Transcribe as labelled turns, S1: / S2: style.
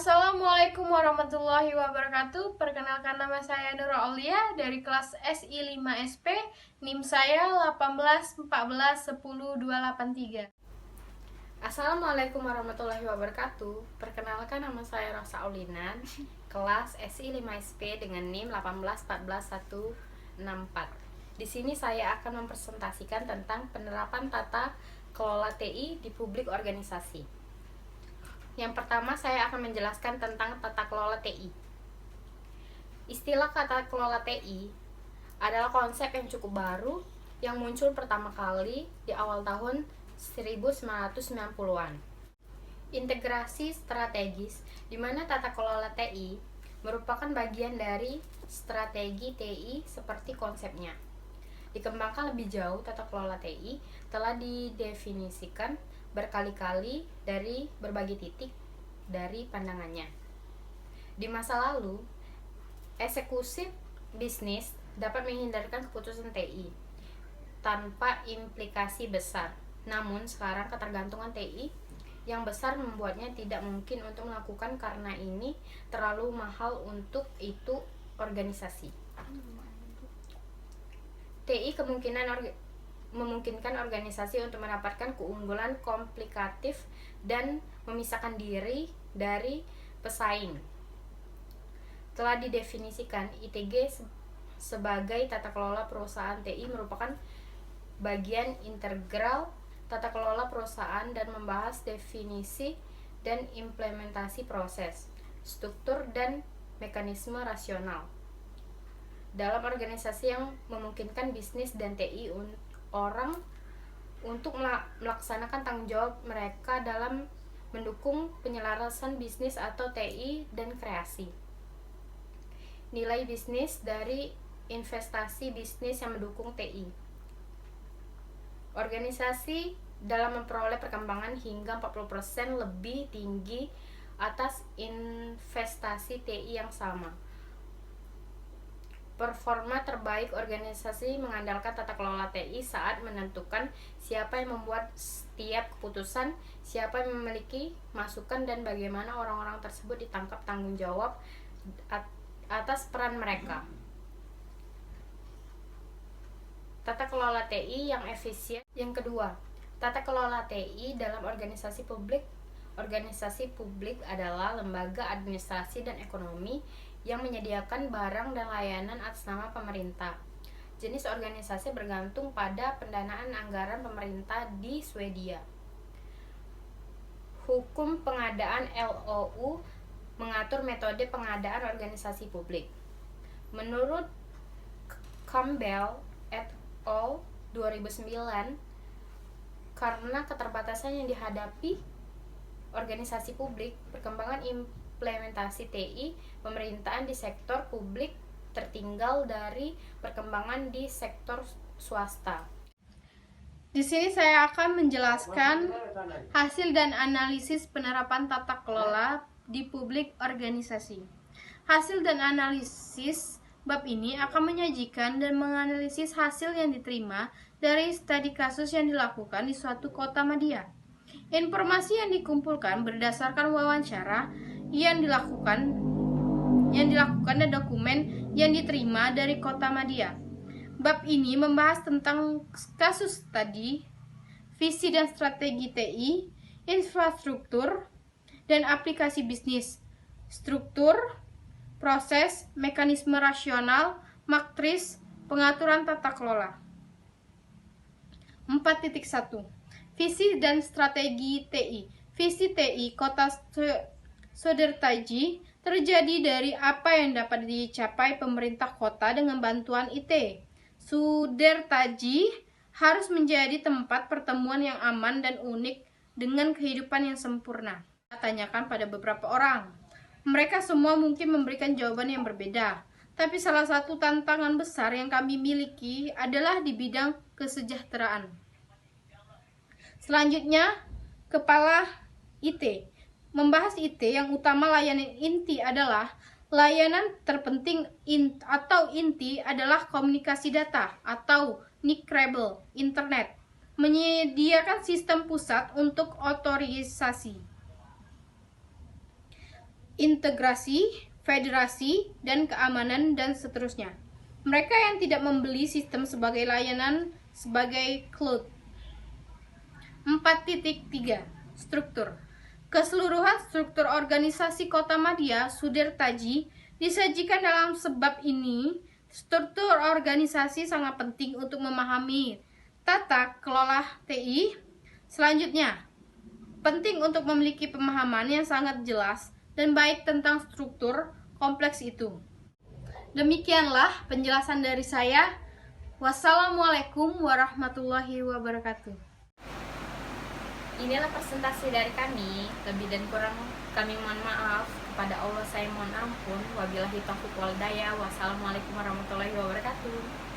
S1: Assalamualaikum warahmatullahi wabarakatuh. Perkenalkan, nama saya Nurul Aulia dari kelas SI 5SP. NIM saya 1814110283.
S2: Assalamualaikum warahmatullahi wabarakatuh. Perkenalkan, nama saya Rosa Aulinan, kelas SI 5SP dengan NIM 1814164. Di sini saya akan mempresentasikan tentang penerapan tata kelola TI di publik organisasi. Yang pertama, saya akan menjelaskan tentang tata kelola TI. Istilah tata kelola TI adalah konsep yang cukup baru yang muncul pertama kali di awal tahun 1990-an. Integrasi strategis, di mana tata kelola TI merupakan bagian dari strategi TI seperti konsepnya. Dikembangkan lebih jauh, tata kelola TI telah didefinisikan berkali-kali dari berbagai titik dari pandangannya. Di masa lalu, eksekusi bisnis dapat menghindarkan keputusan TI tanpa implikasi besar. Namun sekarang ketergantungan TI yang besar membuatnya tidak mungkin untuk melakukan karena ini terlalu mahal untuk itu organisasi. TI memungkinkan organisasi untuk mendapatkan keunggulan komplikatif dan memisahkan diri dari pesaing. Telah didefinisikan, ITG sebagai tata kelola perusahaan TI merupakan bagian integral tata kelola perusahaan dan membahas definisi dan implementasi proses, struktur, dan mekanisme rasional dalam organisasi yang memungkinkan bisnis dan TI orang untuk melaksanakan tanggung jawab mereka dalam mendukung penyelarasan bisnis atau TI dan kreasi. Nilai bisnis dari investasi bisnis yang mendukung TI. Organisasi dalam memperoleh perkembangan hingga 40% lebih tinggi atas investasi TI yang sama. Performa terbaik organisasi mengandalkan tata kelola TI saat menentukan siapa yang membuat setiap keputusan, siapa yang memiliki masukan, dan bagaimana orang-orang tersebut ditangkap tanggung jawab atas peran mereka. Tata kelola TI yang efisien. Yang kedua, tata kelola TI dalam organisasi publik. Organisasi publik adalah lembaga administrasi dan ekonomi yang menyediakan barang dan layanan atas nama pemerintah. Jenis organisasi bergantung pada pendanaan anggaran pemerintah di Swedia. Hukum pengadaan LOU mengatur metode pengadaan organisasi publik. Menurut Campbell et al. 2009, karena keterbatasan yang dihadapi organisasi publik, perkembangan implementasi TI pemerintahan di sektor publik tertinggal dari perkembangan di sektor swasta.
S1: Di sini saya akan menjelaskan hasil dan analisis penerapan tata kelola di publik organisasi. Hasil dan analisis bab ini akan menyajikan dan menganalisis hasil yang diterima dari studi kasus yang dilakukan di suatu kota media. Informasi yang dikumpulkan berdasarkan wawancara yang dilakukan dan dokumen yang diterima dari kota media. Bab ini membahas tentang kasus studi, visi dan strategi TI, infrastruktur, dan aplikasi bisnis, struktur, proses, mekanisme rasional, matriks, pengaturan tata kelola. 4.1 Visi dan strategi TI. Visi TI Kota Södertälje terjadi dari apa yang dapat dicapai pemerintah kota dengan bantuan IT. Södertälje harus menjadi tempat pertemuan yang aman dan unik dengan kehidupan yang sempurna. Tanyakan pada beberapa orang. Mereka semua mungkin memberikan jawaban yang berbeda. Tapi salah satu tantangan besar yang kami miliki adalah di bidang kesejahteraan. Selanjutnya, kepala IT. Membahas IT yang utama layanan inti adalah layanan terpenting inti adalah komunikasi data atau NIC-Rebel internet. Menyediakan sistem pusat untuk otorisasi. integrasi, federasi, dan keamanan, dan seterusnya. Mereka yang tidak membeli sistem sebagai layanan sebagai cloud. 4.3 Struktur. Keseluruhan struktur organisasi Kota Madya Sudirtaji disajikan dalam sebab ini. Struktur organisasi sangat penting untuk memahami tata kelola TI. Selanjutnya, penting untuk memiliki pemahaman yang sangat jelas dan baik tentang struktur kompleks itu. Demikianlah penjelasan dari saya. Wassalamualaikum warahmatullahi wabarakatuh.
S2: Inilah presentasi dari kami. Lebih dan kurang kami mohon maaf. Kepada Allah saya mohon ampun. Wabillahi taufiq wal hidayah. Wassalamualaikum warahmatullahi wabarakatuh.